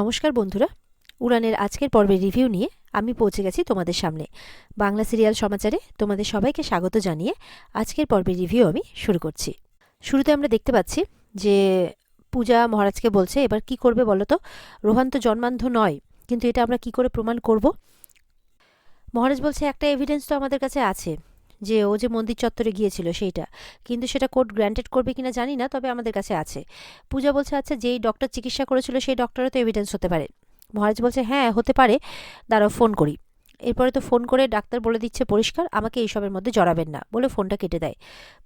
নমস্কার বন্ধুরা, উড়ানের আজকের পর্বের রিভিউ নিয়ে আমি পৌঁছে গেছি তোমাদের সামনে। বাংলা সিরিয়াল সমাচারে তোমাদের সবাইকে স্বাগত জানিয়ে আজকের পর্বের রিভিউ আমি শুরু করছি। শুরুতে আমরা দেখতে পাচ্ছি যে পূজা মহারাজকে বলছে, এবার কি করবে বলো তো? রোহান তো জন্মান্ধ নয়, কিন্তু এটা আমরা কি করে প্রমাণ করব? মহারাজ বলছে, একটা এভিডেন্স তো আমাদের কাছে আছে যে ও যে মন্দির চত্বরে গিয়েছিল সেইটা, কিন্তু সেটা কোর্ট গ্র্যান্টেড করবে কিনা জানি না, তবে আমাদের কাছে আছে। পূজা বলছে, আচ্ছা যেই ডক্টর চিকিৎসা করেছিল সেই ডক্টরও তো এভিডেন্স হতে পারে। মহারাজ বলছে, হ্যাঁ হতে পারে, দাঁড়াও ফোন করি। এরপরে তো ফোন করে ডাক্তার বলে দিচ্ছে পরিষ্কার আমাকে এইসবের মধ্যে জড়াবেন না বলে ফোনটা কেটে দেয়।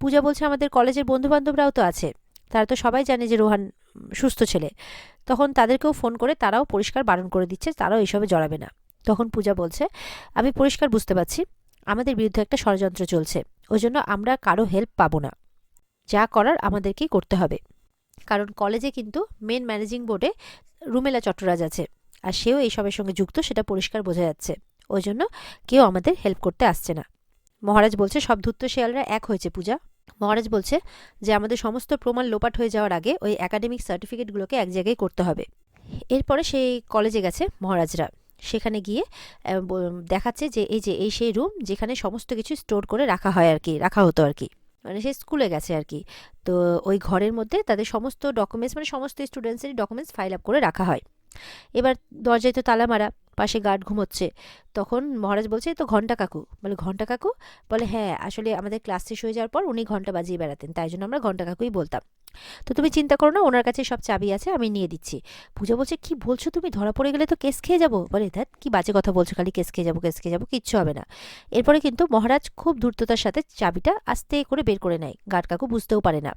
পূজা বলছে, আমাদের কলেজের বন্ধুবান্ধবরাও তো আছে, তারা তো সবাই জানে যে রোহান সুস্থ ছেলে। তখন তাদেরকেও ফোন করে তারাও পরিষ্কার বারণ করে দিচ্ছে, তারাও এইসবে জড়াবে না। তখন পূজা বলছে, আমি পরিষ্কার বুঝতে পারছি আমাদের বিরুদ্ধে একটা ষড়যন্ত্র চলছে, ওই জন্য আমরা কারো হেল্প পাবো না, যা করার আমাদেরকেই করতে হবে। কারণ কলেজে কিন্তু মেন ম্যানেজিং বোর্ডে রুমেলা চট্টরাজ আছে, আর সেও এইসবের সঙ্গে যুক্ত, সেটা পরিষ্কার বোঝা যাচ্ছে। ওই জন্য কেউ আমাদের হেল্প করতে আসছে না। মহারাজ বলছে, সব ধূর্ত শেয়ালরা এক হয়েছে পূজা। মহারাজ বলছে যে আমাদের সমস্ত প্রমাণ লোপাট হয়ে যাওয়ার আগে ওই একাডেমিক সার্টিফিকেটগুলোকে এক জায়গায় করতে হবে। এরপরে সেই কলেজে গেছে মহারাজরা, সেখানে গিয়ে দেখাচ্ছে যে এই সেই রুম যেখানে সমস্ত কিছু স্টোর করে রাখা হয় আর কি, রাখা হতো আর কি, মানে সে স্কুলে গেছে আর কি। তো ওই ঘরের মধ্যে তাদের সমস্ত ডকুমেন্টস, মানে সমস্ত স্টুডেন্টসেরই ডকুমেন্টস ফাইল আপ করে রাখা হয়। এবার দরজায় তো তালা মারা, পাশে গার্ড ঘুমোচ্ছে। তখন মহারাজ বলছে, তো ঘণ্টা কাকু। বলে, ঘণ্টা কাকু? বলে, হ্যাঁ আসলে আমাদের ক্লাস শেষ হয়ে যাওয়ার পর উনি ঘণ্টা বাজিয়ে বেড়াতেন, তাই জন্য আমরা ঘণ্টা কাকুই বলতাম। তো তুমি চিন্তা করো না, ওনার কাছে সব চাবি আছে, আমি নিয়ে দিচ্ছি। পূজা বলছে, কি বলছো তুমি? ধরা পড়ে গেলে তো কেস খেয়ে যাবো। বলে, ধ্যাৎ কি বাজে কথা বলছো, খালি কেস খেয়ে যাবো কেস খেয়ে যাবো, কিচ্ছু হবে না। এরপরে কিন্তু মহারাজ খুব দ্রুততার সাথে চাবিটা আস্তে করে বের করে নেয়, গার্ড কাকু বুঝতেও পারে না।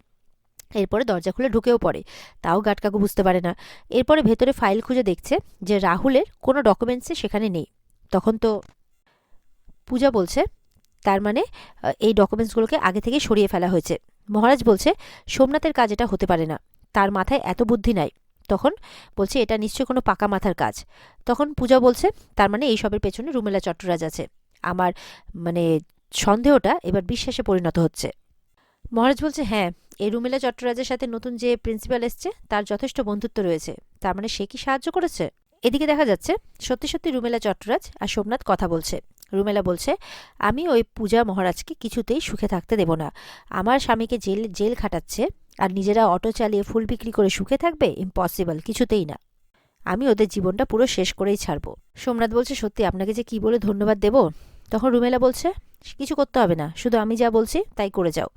এরপরে দরজা খুলে ঢুকেও পড়ে, তাও গার্ড কাকু বুঝতে পারে না। এরপরে ভেতরে ফাইল খুঁজে দেখছে যে রাহুলের কোনো ডকুমেন্টসে সেখানে নেই। তখন তো পূজা বলছে, তার মানে এই ডকুমেন্টসগুলোকে আগে থেকে সরিয়ে ফেলা হয়েছে। মহারাজ বলছে, সোমনাথের কাজ এটা হতে পারে না, তার মাথায় এত বুদ্ধি নাই। তখন বলছে, এটা নিশ্চয়ই কোনো পাকা মাথার কাজ। তখন পূজা বলছে, তার মানে এইসবের পেছনে রুমেলা চট্টরাজ আছে। আমার মানে সন্দেহটা এবার বিশ্বাসে পরিণত হচ্ছে। মহারাজ বলছে, হ্যাঁ এই রুমেলা চট্টরাজের সাথে নতুন যে প্রিন্সিপাল এসছে তার যথেষ্ট বন্ধুত্ব রয়েছে, তার মানে সে কি সাহায্য করেছে? এদিকে দেখা যাচ্ছে সত্যি সত্যি রুমেলা চট্টরাজ আর সোমনাথ কথা বলছে। রুমেলা বলছে, আমি ওই পূজা মহারাজকে কিছুতেই সুখে থাকতে দেব না। আমার স্বামীকে জেল খাটাচ্ছে, আর নিজেরা অটো চালিয়ে ফুল বিক্রি করে সুখে থাকবে? ইম্পসিবল, কিছুতেই না। আমি ওদের জীবনটা পুরো শেষ করেই ছাড়বো। সোমনাথ বলছে, সত্যি আপনাকে যে কি বলে ধন্যবাদ দেব। তখন রুমেলা বলছে, কিছু করতে হবে না, শুধু আমি যা বলছি তাই করে যাও।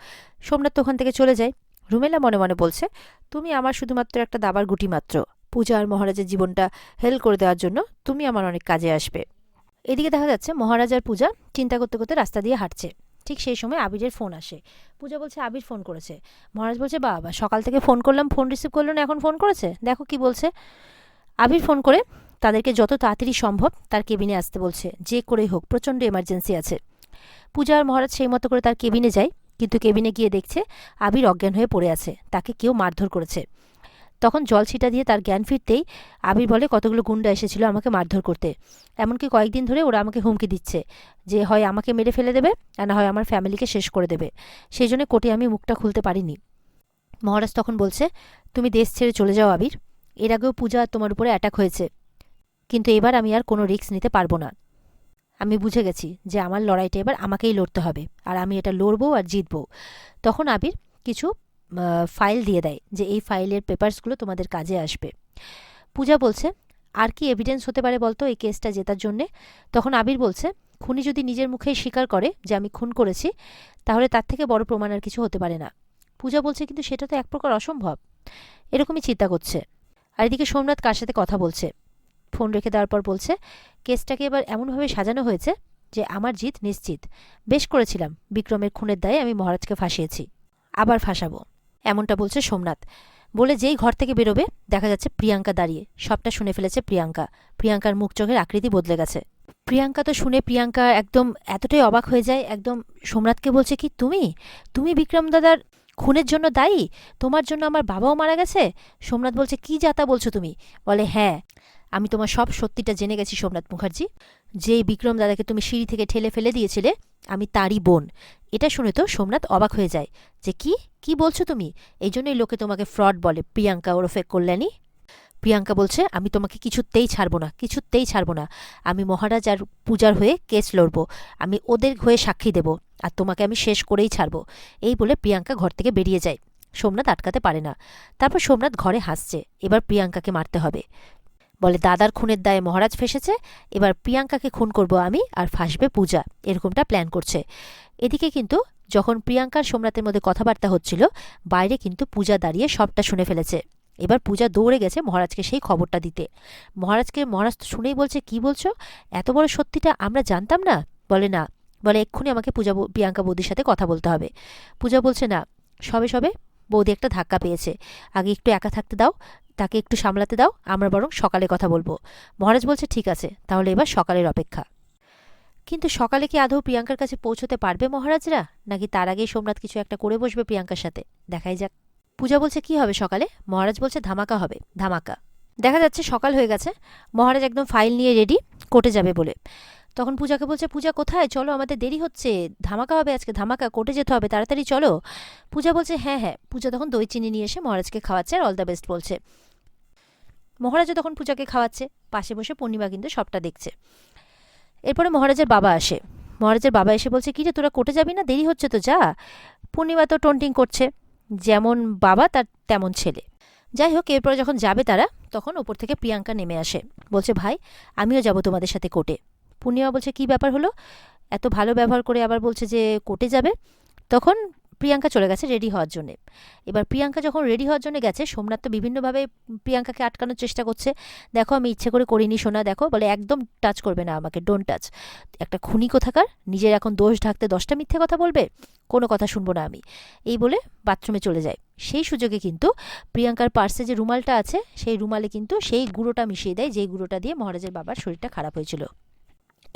সোমনাথ তো ওখান থেকে চলে যায়। রুমেলা মনে মনে বলছে, তুমি আমার শুধুমাত্র একটা দাবার গুটি মাত্র, পূজা আর মহারাজের জীবনটা হেল করে দেওয়ার জন্য তুমি আমার অনেক কাজে আসবে। এদিকে দেখা যাচ্ছে মহারাজ আর পূজা চিন্তা করতে করতে রাস্তা দিয়ে হাঁটছে। ঠিক সেই সময় আবিরের ফোন আসে। পূজা বলছে, আবির ফোন করেছে। মহারাজ বলছে, বাবা সকাল থেকে ফোন করলাম, ফোন রিসিভ করলো না, এখন ফোন করেছে, দেখো কি বলছে। আবির ফোন করে তাদেরকে যত তাড়াতাড়ি সম্ভব তার কেবিনে আসতে বলছে, যে করেই হোক, প্রচণ্ড এমার্জেন্সি আছে। পূজা আর মহারাজ সেই মতো করে তার কেবিনে যায়, কিন্তু কেবিনে গিয়ে দেখছে আবির অজ্ঞান হয়ে পড়ে আছে, তাকে কেউ মারধর করেছে। তখন জল ছিটা দিয়ে তার জ্ঞান ফিরতেই আবির বলে, কতগুলো গুন্ডা এসেছিল আমাকে মারধর করতে, এমনকি কয়েকদিন ধরে ওরা আমাকে হুমকি দিচ্ছে যে হয় আমাকে মেরে ফেলে দেবে, আর না হয় আমার ফ্যামিলিকে শেষ করে দেবে, সেই জন্য কোর্টে আমি মুখটা খুলতে পারিনি। মহারাজ তখন বলছে, তুমি দেশ ছেড়ে চলে যাও আবির, এর আগেও পূজা তোমার উপরে অ্যাটাক হয়েছে, কিন্তু এবার আমি আর কোনো রিস্ক নিতে পারবো না। আমি বুঝে গেছি যে আমার লড়াইটা এবার আমাকেই লড়তে হবে, আর আমি এটা লড়বো আর জিতবো। তখন আবির কিছু ফাইল দিয়ে দেয় যে এই ফাইলের পেপারসগুলো তোমাদের কাজে আসবে। পূজা বলছে, আর কি এভিডেন্স হতে পারে বলতো এই কেসটা জেতার জন্যে? তখন আবির বলছে, খুনি যদি নিজের মুখেই স্বীকার করে যে আমি খুন করেছি, তাহলে তার থেকে বড় প্রমাণ আর কিছু হতে পারে না। পূজা বলছে, কিন্তু সেটা তো এক প্রকার অসম্ভব। এরকমই চিন্তা করছে। আর এদিকে সোমনাথ কার সাথে কথা বলছে। ফোন রেখে দেওয়ার পর বলছে, কেসটাকে এবার এমনভাবে সাজানো হয়েছে যে আমার জিত নিশ্চিত। বেশ করেছিলাম, বিক্রমের খুনের দায়ে আমি মহারাজকে ফাঁসিয়েছি, আবার ফাঁসাবো, এমনটা বলছে সোমনাথ। বলে যেই ঘর থেকে বেরোবে দেখা যাচ্ছে প্রিয়াঙ্কা দাঁড়িয়ে। সবটা শুনে ফেলেছে প্রিয়াঙ্কা। প্রিয়াঙ্কার মুখ চোখের আকৃতি বদলে গেছে। প্রিয়াঙ্কা তো শুনে প্রিয়াঙ্কা একদম এতটাই অবাক হয়ে যায়, একদম সোমনাথকে বলছে, কি তুমি তুমি বিক্রম দাদার খুনের জন্য দায়ী? তোমার জন্য আমার বাবাও মারা গেছে? সোমনাথ বলছে, কি যাতা বলছো তুমি? বলে, হ্যাঁ আমি তোমার সব সত্যিটা জেনে গেছি সোমনাথ মুখার্জি। যেই বিক্রম দাদাকে তুমি সিঁড়ি থেকে ঠেলে ফেলে দিয়েছিলে আমি তারই বোন। এটা শুনে তো সোমনাথ অবাক হয়ে যায় যে কি কি বলছো তুমি? এই জন্যই লোকে তোমাকে ফ্রড বলে, প্রিয়াঙ্কা ওরফে কল্যাণী। প্রিয়াঙ্কা বলছে, আমি তোমাকে কিছুতেই ছাড়বো না, কিছুতেই ছাড়বো না। আমি মহারাজ আর পূজার হয়ে কেস লড়বো, আমি ওদের হয়ে সাক্ষী দেব, আর তোমাকে আমি শেষ করেই ছাড়বো। এই বলে প্রিয়াঙ্কা ঘর থেকে বেরিয়ে যায়। সোমনাথ আটকাতে পারে না। তারপর সোমনাথ ঘরে হাসছে, এবার প্রিয়াঙ্কাকে মারতে হবে। বলে, দাদার খুনের দায়ে মহারাজ ফেসেছে, এবার প্রিয়াঙ্কাকে খুন করব আমি, আর ফাঁসবে পূজা, এরকমটা প্ল্যান করছে। এদিকে কিন্তু যখন প্রিয়াঙ্কার সোমনাথের মধ্যে কথাবার্তা হচ্ছিল, বাইরে কিন্তু পূজা দাঁড়িয়ে সবটা শুনে ফেলেছে। এবার পূজা দৌড়ে গেছে মহারাজকে সেই খবরটা দিতে। মহারাজ তো শুনেই বলছে, কি বলছো, এত বড় সত্যিটা আমরা জানতাম না। বলে, না। বলে, এক্ষুনি আমাকে প্রিয়াঙ্কা বৌদির সাথে কথা বলতে হবে। পূজা বলছে, না, সবে সবে বৌদি একটা ধাক্কা পেয়েছে, আগে একটু একা থাকতে দাও, তাকে একটু সামলাতে দাও, আমরা বরং সকালে কথা বলবো। মহারাজ বলছে, ঠিক আছে, তাহলে এবার সকালের অপেক্ষা। কিন্তু সকালে কি আদৌ প্রিয়াঙ্কার কাছে পৌঁছতে পারবে মহারাজরা, নাকি তার আগেই সোমনাথ কিছু একটা করে বসবে প্রিয়াঙ্কার সাথে? দেখাই যাক। পূজা বলছে, কি হবে সকালে? মহারাজ বলছে, ধামাকা হবে, ধামাকা। দেখা যাচ্ছে সকাল হয়ে গেছে, মহারাজ একদম ফাইল নিয়ে রেডি কোর্টে যাবে বলে। তখন পূজাকে বলছে, পূজা কোথায়, চলো, আমাদের দেরি হচ্ছে, ধামাকা হবে আজকে, ধামাকা, কোর্টে যেতে হবে, তাড়াতাড়ি চলো। পূজা বলছে, হ্যাঁ হ্যাঁ। পূজা তখন দই চিনি নিয়ে এসে মহারাজকে খাওয়াচ্ছে আর অল দ্য বেস্ট বলছে। মহারাজও তখন পূজাকে খাওয়াচ্ছে, পাশে বসে পূর্ণিমা কিন্তু সবটা দেখছে। এরপরে মহারাজের বাবা আসে। মহারাজের বাবা এসে বলছে, কি রে, তোরা কোর্টে যাবি না, দেরি হচ্ছে তো, যা। পূর্ণিমা তো টন্টিং করছে, যেমন বাবা তার তেমন ছেলে। যাই হোক, এরপরে যখন যাবে তারা, তখন ওপর থেকে প্রিয়াঙ্কা নেমে আসে, বলছে, ভাই, আমিও যাব তোমাদের সাথে কোর্টে। পূর্ণিমা বলছে, কি ব্যাপার হলো, এত ভালো ব্যবহার করে আবার বলছে যে কোর্টে যাবে। তখন প্রিয়াঙ্কা চলে গেছে রেডি হওয়ার জন্য। এবার প্রিয়াঙ্কা যখন রেডি হওয়ার জন্য গেছে, সোমনাথ তো বিভিন্নভাবে প্রিয়াঙ্কাকে আটকানোর চেষ্টা করছে। দেখো, আমি ইচ্ছে করে করিনি সোনা, দেখো, বলে, একদম টাচ করবে না আমাকে, ডোন্ট টাচ। একটা খুনি কোথাকার, নিজের এখন দোষ ঢাকতে 10টা মিথ্যে কথা বলবে, কোনো কথা শুনবো না আমি, এই বলে বাথরুমে চলে যায়। সেই সুযোগে কিন্তু প্রিয়াঙ্কার পার্সে যে রুমালটা আছে, সেই রুমালে কিন্তু সেই গুঁড়োটা মিশিয়ে দেয়, যেই গুঁড়োটা দিয়ে মহারাজের বাবার শরীরটা খারাপ হয়েছিল।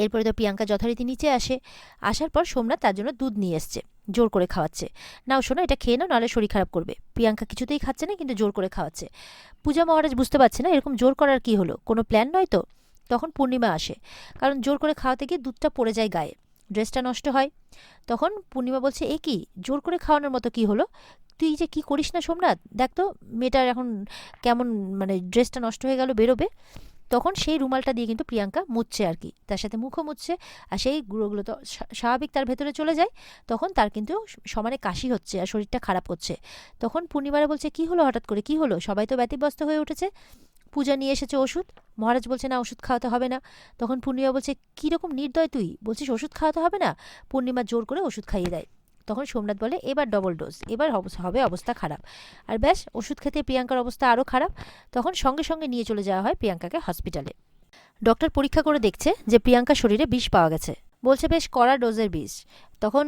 এরপরে তো প্রিয়াঙ্কা যথারীতি নিচে আসে। আসার পর সোমনাথ তার জন্য দুধ নিয়ে এসছে, জোর করে খাওয়াচ্ছে। নাও শোনো, এটা খেয়ে নাও, নাহলে শরীর খারাপ করবে। প্রিয়াঙ্কা কিছুতেই খাচ্ছে না, কিন্তু জোর করে খাওয়াচ্ছে। পূজা মহারাজ বুঝতে পারছে না এরকম জোর করার কি হলো, কোনো প্ল্যান নয় তো। তখন পূর্ণিমা আসে, কারণ জোর করে খাওয়াতে গিয়ে দুধটা পড়ে যায় গায়ে, ড্রেসটা নষ্ট হয়। তখন পূর্ণিমা বলছে, এ কি, জোর করে খাওয়ানোর মতো কি হলো, তুই যে কি করিস না সোমনাথ, দেখ তো মেয়েটার এখন কেমন, মানে ড্রেসটা নষ্ট হয়ে গেল, বেরোবে। তখন সেই রুমালটা দিয়ে কিন্তু প্রিয়াঙ্কা মুছছে আর কি, তার সাথে মুখও মুছছে, আর সেই গুঁড়োগুলো তো স্বাভাবিক তার ভেতরে চলে যায়। তখন তার কিন্তু সমানে কাশি হচ্ছে আর শরীরটা খারাপ হচ্ছে। তখন পূর্ণিমারা বলছে, কি হলো হঠাৎ করে, কি হলো, সবাই তো ব্যতিব্যস্ত হয়ে উঠেছে। পূজা নিয়ে এসেছে ওষুধ। মহারাজ বলছে, না, ওষুধ খাওয়াতে হবে না। তখন পূর্ণিমা বলছে, কীরকম নির্দয় তুই, বলছিস ওষুধ খাওয়াতে হবে না। পূর্ণিমা জোর করে ওষুধ খাইয়ে দেয়। তখন সোমনাথ বলে, এবার ডবল ডোজ, এবার হবে অবস্থা খারাপ। আর ব্যাস, ওষুধ খেতে প্রিয়াঙ্কার অবস্থা আরও খারাপ। তখন সঙ্গে সঙ্গে নিয়ে চলে যাওয়া হয় প্রিয়াঙ্কাকে হসপিটালে। ডক্টর পরীক্ষা করে দেখছে যে প্রিয়াঙ্কার শরীরে বিষ পাওয়া গেছে। বলছে, বেশ কড়া ডোজের বিষ। তখন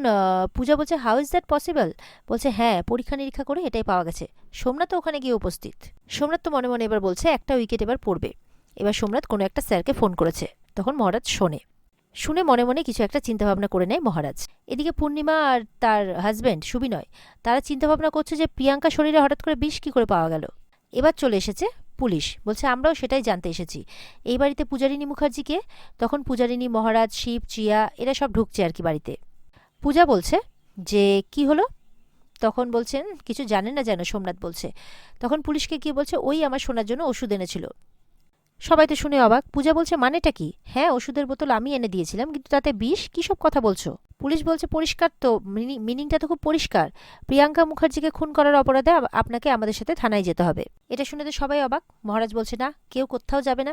পূজা বলছে, হাউ ইজ দ্যাট পসিবল। বলছে, হ্যাঁ, পরীক্ষা নিরীক্ষা করে এটাই পাওয়া গেছে। সোমনাথ ওখানে গিয়ে উপস্থিত। সোমনাথ তো মনে মনে এবার বলছে, একটা উইকেট এবার পড়বে। এবার সোমনাথ কোনো একটা স্যারকে ফোন করেছে। তখন মহারাজ শুনে মনে মনে কিছু একটা চিন্তাভাবনা করে নেয় মহারাজ। এদিকে পূর্ণিমা আর তার হাজব্যান্ড সুবিনয়, তারা চিন্তাভাবনা করছে যে প্রিয়াঙ্কা শরীরে হঠাৎ করে বিষ কী করে পাওয়া গেল। এবার চলে এসেছে পুলিশ, বলছে, আমরাও সেটাই জানতে এসেছি। এই বাড়িতে পূজারিনী মুখার্জিকে। তখন পূজারিনী, মহারাজ, শিব, চিয়া এরা সব ঢুকছে আর কি বাড়িতে। পূজা বলছে যে, কি হলো। তখন বলছেন, কিছু জানেন না যেন, সোমনাথ বলছে। তখন পুলিশকে গিয়ে বলছে, ওই আমার শোনার জন্য ওষুধ এনেছিল। সবাই তো শুনে অবাক। পূজা বলছে, মানেটা কি? হ্যাঁ, ওষুধের বোতল আমি এনে দিয়েছিলাম, কিন্তু তাতে বিষ, কী সব কথা বলছো? পুলিশ বলছে, পরিষ্কার তো, মিনিংটা তো খুব পরিষ্কার। প্রিয়াঙ্কা মুখার্জিকে খুন করার অপরাধে আপনাকে আমাদের সাথে থানায় যেতে হবে। এটা শুনে তো সবাই অবাক। মহারাজ বলছে, না, কেউ কোথাও যাবে না।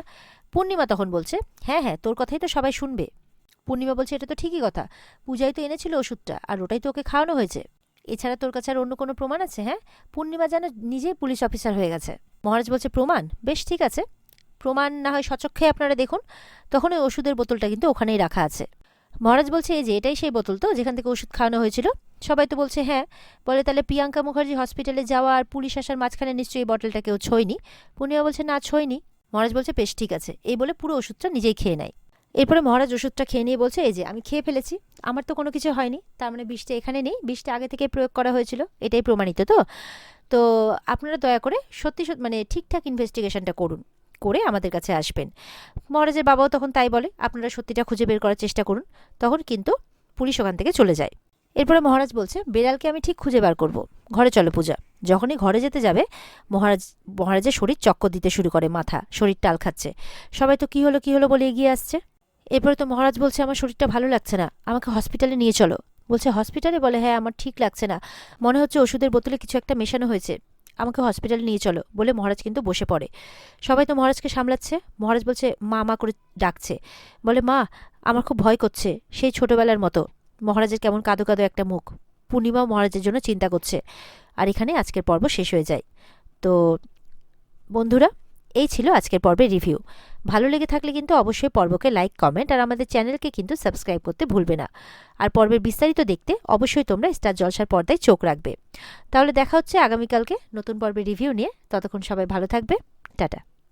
পূর্ণিমা তখন বলছে, হ্যাঁ হ্যাঁ, তোর কথাই তো সবাই শুনবে। পূর্ণিমা বলছে, এটা তো ঠিকই কথা, পূজাই তো এনেছিল ওষুধটা, আর ওটাই তো ওকে খাওয়ানো হয়েছে। এছাড়া তোর কাছে আর অন্য কোনো প্রমাণ আছে? হ্যাঁ। পূর্ণিমা যেন নিজেই পুলিশ অফিসার হয়ে গেছে। মহারাজ বলছে, প্রমাণ? বেশ, ঠিক আছে, প্রমাণ না হয় স্বচক্ষে আপনারা দেখুন। তখন ওই ওষুধের বোতলটা কিন্তু ওখানেই রাখা আছে। মহারাজ বলছে, এই যে এটাই সেই বোতল তো যেখান থেকে ওষুধ খাওয়ানো হয়েছিল। সবাই তো বলছে হ্যাঁ। বলে, তাহলে প্রিয়াঙ্কা মুখার্জি হসপিটালে যাওয়া আর পুলিশ আসার মাঝখানে নিশ্চয়ই এই বটলটা কেউ ছোয়নি। পূর্ণিমা বলছে, না, ছোয়নি। মহারাজ বলছে, বেশ, ঠিক আছে। এই বলে পুরো ওষুধটা নিজেই খেয়ে নেয়। এরপরে মহারাজ ওষুধটা খেয়ে নিয়ে বলছে, এই যে আমি খেয়ে ফেলেছি, আমার তো কোনো কিছু হয়নি, তার মানে বিষটা এখানে নেই, বিষটা আগে থেকে প্রয়োগ করা হয়েছিল, এটাই প্রমাণিত। তো তো আপনারা দয়া করে সত্যি মানে ঠিকঠাক ইনভেস্টিগেশনটা করুন, করে আমাদের কাছে আসবেন। মহারাজের বাবাও তখন তাই বলে, আপনারা সত্যিটা খুঁজে বের করার চেষ্টা করুন। তখন কিন্তু পুলিশ ওখান থেকে চলে যায়। এরপরে মহারাজ বলছে, বেড়ালকে আমি ঠিক খুঁজে বার করব, ঘরে চলো পূজা। যখনই ঘরে যেতে যাবে মহারাজের শরীর চক্কর দিতে শুরু করে, মাথা শরীর টাল খাচ্ছে। সবাই তো কী হলো বলে এগিয়ে আসছে। এরপরে তো মহারাজ বলছে আমার শরীরটা ভালো লাগছে না, আমাকে হসপিটালে নিয়ে চলো। বলছে হসপিটালে? বলে হ্যাঁ, আমার ঠিক লাগছে না, মনে হচ্ছে ওষুধের বোতলে কিছু একটা মেশানো হয়েছে, আমাকে হসপিটালে নিয়ে চলো। বলে মহারাজ কিন্তু বসে পড়ে। সবাই তো মহারাজকে সামলাচ্ছে। মহারাজ বলছে মা মা করে ডাকছে। বলে মা, আমার খুব ভয় করছে, সেই ছোটবেলার মতো। মহারাজের কেমন কাঁদো কাঁদো একটা মুখ। পূর্ণিমাও মহারাজের জন্য চিন্তা করছে। আর এখানে আজকের পর্ব শেষ হয়ে যায়। তো বন্ধুরা, এই ছিল আজকের পর্বের রিভিউ। ভালো লেগে থাকলে কিন্তু অবশ্যই পর্বকে লাইক, কমেন্ট আর আমাদের চ্যানেলকে কিন্তু সাবস্ক্রাইব করতে ভুলবে না। আর পর্বের বিস্তারিত দেখতে অবশ্যই তোমরা স্টার জলসার পর্দায় চোখ রাখবে। তাহলে দেখা হচ্ছে আগামীকালকে নতুন পর্বের রিভিউ নিয়ে। ততক্ষণ সবাই ভালো থাকবে। টাটা।